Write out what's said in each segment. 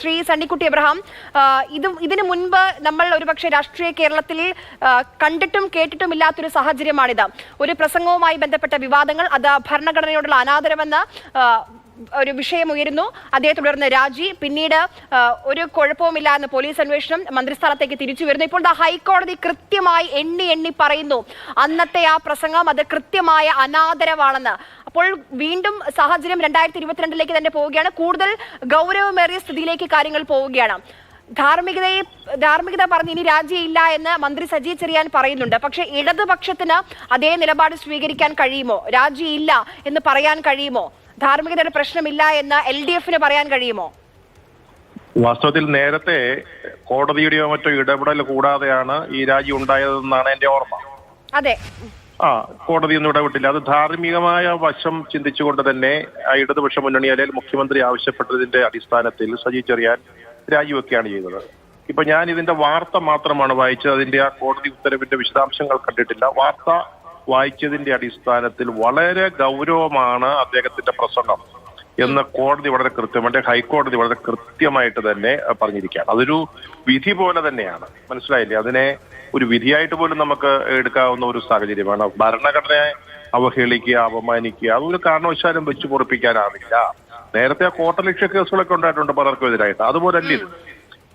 Shri Sunnykutty Abraham, ഇതിനു മുൻപ് നമ്മൾ ഒരുപക്ഷെ രാഷ്ട്രീയ കേരളത്തിൽ കണ്ടിട്ടും കേട്ടിട്ടും ഇല്ലാത്തൊരു സാഹചര്യമാണിത്. ഒരു പ്രസംഗവുമായി ബന്ധപ്പെട്ട വിവാദങ്ങൾ, അത് ഭരണഘടനയോടുള്ള അനാദരവെന്ന ഒരു വിഷയം ഉയരുന്നു. അതേ തുടർന്ന് രാജി, പിന്നീട് ഒരു കുഴപ്പവുമില്ല എന്ന പോലീസ് അന്വേഷണം, മന്ത്രിസ്ഥാനത്തേക്ക് തിരിച്ചു വരുന്നു. ഇപ്പോൾ ഹൈക്കോടതി കൃത്യമായി എണ്ണി പറയുന്നു അന്നത്തെ ആ പ്രസംഗം അത് കൃത്യമായ അനാദരവാണെന്ന്. അപ്പോൾ വീണ്ടും സാഹചര്യം 2022 തന്നെ പോവുകയാണ്. കൂടുതൽ ഗൗരവമേറിയ സ്ഥിതിയിലേക്ക് കാര്യങ്ങൾ പോവുകയാണ്. ധാർമ്മികത പറഞ്ഞ് ഇനി രാജിയില്ല എന്ന് മന്ത്രി സജി ചെറിയാൻ പറയുന്നുണ്ട്. പക്ഷെ ഇടതുപക്ഷത്തിന് അതേ നിലപാട് സ്വീകരിക്കാൻ കഴിയുമോ? രാജിയില്ല എന്ന് പറയാൻ കഴിയുമോ? ധാർമ്മികതയുടെ പ്രശ്നമില്ല എന്ന് LDF-ന് പറയാൻ കഴിയുമോ? വാസ്തവത്തിൽ നേരത്തെ കോടതിയുടെയോ മറ്റോ ഇടപെടൽ കൂടാതെയാണ് ഈ രാജി ഉണ്ടായതെന്നാണ് എന്റെ ഓർമ്മ. അതെ, കോടതിയൊന്നും ഇടപെട്ടില്ല. അത് ധാർമ്മികമായ വശം ചിന്തിച്ചുകൊണ്ട് തന്നെ ഇടതുപക്ഷ മുന്നണി അല്ലെങ്കിൽ മുഖ്യമന്ത്രി ആവശ്യപ്പെട്ടതിന്റെ അടിസ്ഥാനത്തിൽ സജി ചെറിയാൻ രാജിവെക്കുകയാണ് ചെയ്തത്. ഇപ്പൊ ഞാൻ ഇതിന്റെ വാർത്ത മാത്രമാണ് വായിച്ചത്. അതിന്റെ ആ കോടതി ഉത്തരവിന്റെ വിശദാംശങ്ങൾ കണ്ടിട്ടില്ല. വാർത്ത വായിച്ചതിന്റെ അടിസ്ഥാനത്തിൽ വളരെ ഗൗരവമാണ് അദ്ദേഹത്തിന്റെ പ്രസംഗം എന്ന് കോടതി വളരെ കൃത്യമായിട്ട്, ഹൈക്കോടതി വളരെ കൃത്യമായിട്ട് തന്നെ പറഞ്ഞിരിക്കുകയാണ്. അതൊരു വിധി പോലെ തന്നെയാണ്, മനസ്സിലായില്ലേ? അതിനെ ഒരു വിധിയായിട്ട് പോലും നമുക്ക് എടുക്കാവുന്ന ഒരു സാഹചര്യമാണ്. ഭരണഘടനയെ അവഹേളിക്കുക, അപമാനിക്കുക, അതൊരു കാരണവശാലും വെച്ചു പൊറപ്പിക്കാനാവില്ല. നേരത്തെ കോട്ടലക്ഷ്യ കേസുകളൊക്കെ ഉണ്ടായിട്ടുണ്ട് പലർക്കും എതിരായിട്ട്. അതുപോലല്ല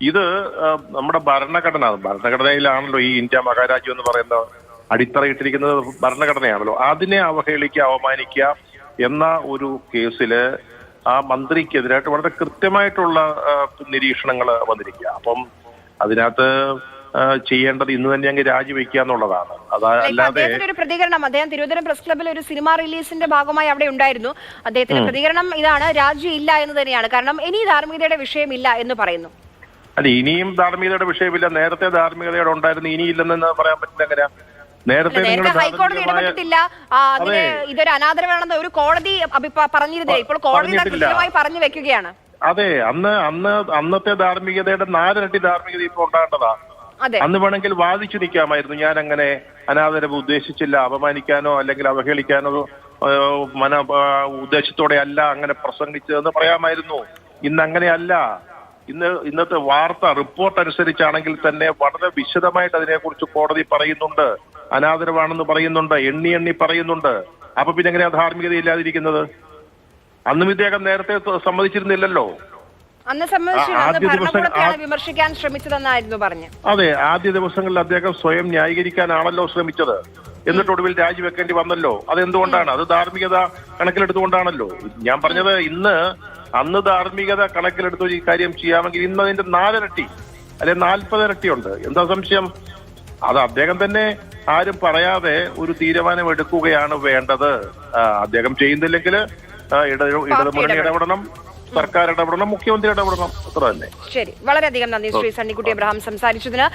ഇത് നമ്മുടെ ഭരണഘടനയിലാണല്ലോ ഈ ഇന്ത്യ മഹാരാജ്യം എന്ന് പറയുന്ന അടിത്തറയിട്ടിരിക്കുന്നത് ഭരണഘടനയാണല്ലോ. അതിനെ അവഹേളിക്കുക, അവമാനിക്കുക എന്ന ഒരു കേസില് ആ മന്ത്രിക്കെതിരായിട്ട് വളരെ കൃത്യമായിട്ടുള്ള നിരീക്ഷണങ്ങൾ വന്നിരിക്കുക. അപ്പം അതിനകത്ത് ചെയ്യേണ്ടത് ഇന്ന് തന്നെ അങ്ങ് രാജിവെക്കുക എന്നുള്ളതാണ്. അല്ലാതെ ഒരു പ്രതികരണം അദ്ദേഹം തിരുവനന്തപുരം പ്രസ് ക്ലബ്ബിൽ ഒരു സിനിമ റിലീസിന്റെ ഭാഗമായി അവിടെ ഉണ്ടായിരുന്നു. അദ്ദേഹത്തിന്റെ പ്രതികരണം ഇതാണ്: രാജി ഇല്ല എന്ന് തന്നെയാണ്. കാരണം ഇനി ധാർമ്മികതയുടെ വിഷയമില്ല എന്ന് പറയുന്നു. അല്ല, ഇനിയും ധാർമ്മികതയുടെ വിഷയമില്ല. നേരത്തെ ധാർമ്മികതയുടെ ഉണ്ടായിരുന്നു, ഇനിയില്ലെന്ന് പറയാൻ പറ്റില്ല. എങ്ങനെ നേരത്തെ ഹൈക്കോടതി ഇടപെട്ടിട്ടില്ല, അതിന് ഇതൊരു അനാദരവാണെന്ന് ഒരു കോടതി പറഞ്ഞിരുന്നില്ല. ഇപ്പോൾ കോടതി കൃത്യമായി പറഞ്ഞു വെക്കുകയാണ്. അതെ, അന്നത്തെ ധാർമ്മികതയുടെ 4 ഇരട്ടി ധാർമ്മികത ഇപ്പൊ ഉണ്ടാകേണ്ടതാ. അന്ന് വേണമെങ്കിൽ വാദിച്ചു നിൽക്കാമായിരുന്നു. ഞാൻ അങ്ങനെ അനാദരവ് ഉദ്ദേശിച്ചില്ല, അപമാനിക്കാനോ അല്ലെങ്കിൽ അവഹേളിക്കാനോ ഉദ്ദേശത്തോടെ അല്ല അങ്ങനെ പ്രസംഗിച്ചതെന്ന് പറയാമായിരുന്നു. ഇന്ന് അങ്ങനെയല്ല. ഇന്നത്തെ വാർത്ത റിപ്പോർട്ട് അനുസരിച്ചാണെങ്കിൽ തന്നെ വളരെ വിശദമായിട്ട് അതിനെക്കുറിച്ച് കോടതി പറയുന്നുണ്ട്. അനാദരവാണെന്ന് പറയുന്നുണ്ട്, എണ്ണി പറയുന്നുണ്ട്. അപ്പൊ പിന്നെ എങ്ങനെയാ ധാർമ്മികത ഇല്ലാതിരിക്കുന്നത്? അന്നും ഇദ്ദേഹം നേരത്തെ സമ്മതിച്ചിരുന്നില്ലല്ലോ. വിമർശിക്കാൻ ശ്രമിച്ചതെന്നായിരുന്നു പറഞ്ഞു. അതെ, ആദ്യ ദിവസങ്ങളിൽ അദ്ദേഹം സ്വയം ന്യായീകരിക്കാനാണല്ലോ ശ്രമിച്ചത്. എന്നിട്ടൊടുവിൽ രാജിവെക്കേണ്ടി വന്നല്ലോ. അതെന്തുകൊണ്ടാണ്? അത് ധാർമ്മികത കണക്കിലെടുത്തുകൊണ്ടാണല്ലോ. ഞാൻ പറഞ്ഞത് അന്ന് ധാർമ്മികത കണക്കിലെടുത്ത് ഈ കാര്യം ചെയ്യാമെങ്കിൽ ഇന്ന് അതിന്റെ 4 ഇരട്ടി അല്ലെ 40 ഇരട്ടി ഉണ്ട്. എന്താ സംശയം? അത് അദ്ദേഹം തന്നെ ആരും പറയാതെ ഒരു തീരുമാനം എടുക്കുകയാണ് വേണ്ടത്. അദ്ദേഹം ചെയ്യുന്നില്ലെങ്കിൽ ഇടതുമുന്നണി ഇടപെടണം, സർക്കാർ ഇടപെടണം, മുഖ്യമന്ത്രി ഇടപെടണം. അത്ര തന്നെ. ശരി, വളരെയധികം നന്ദി ശ്രീ സണ്ണിക്കുട്ടി എബ്രഹാം സംസാരിച്ചതിന്.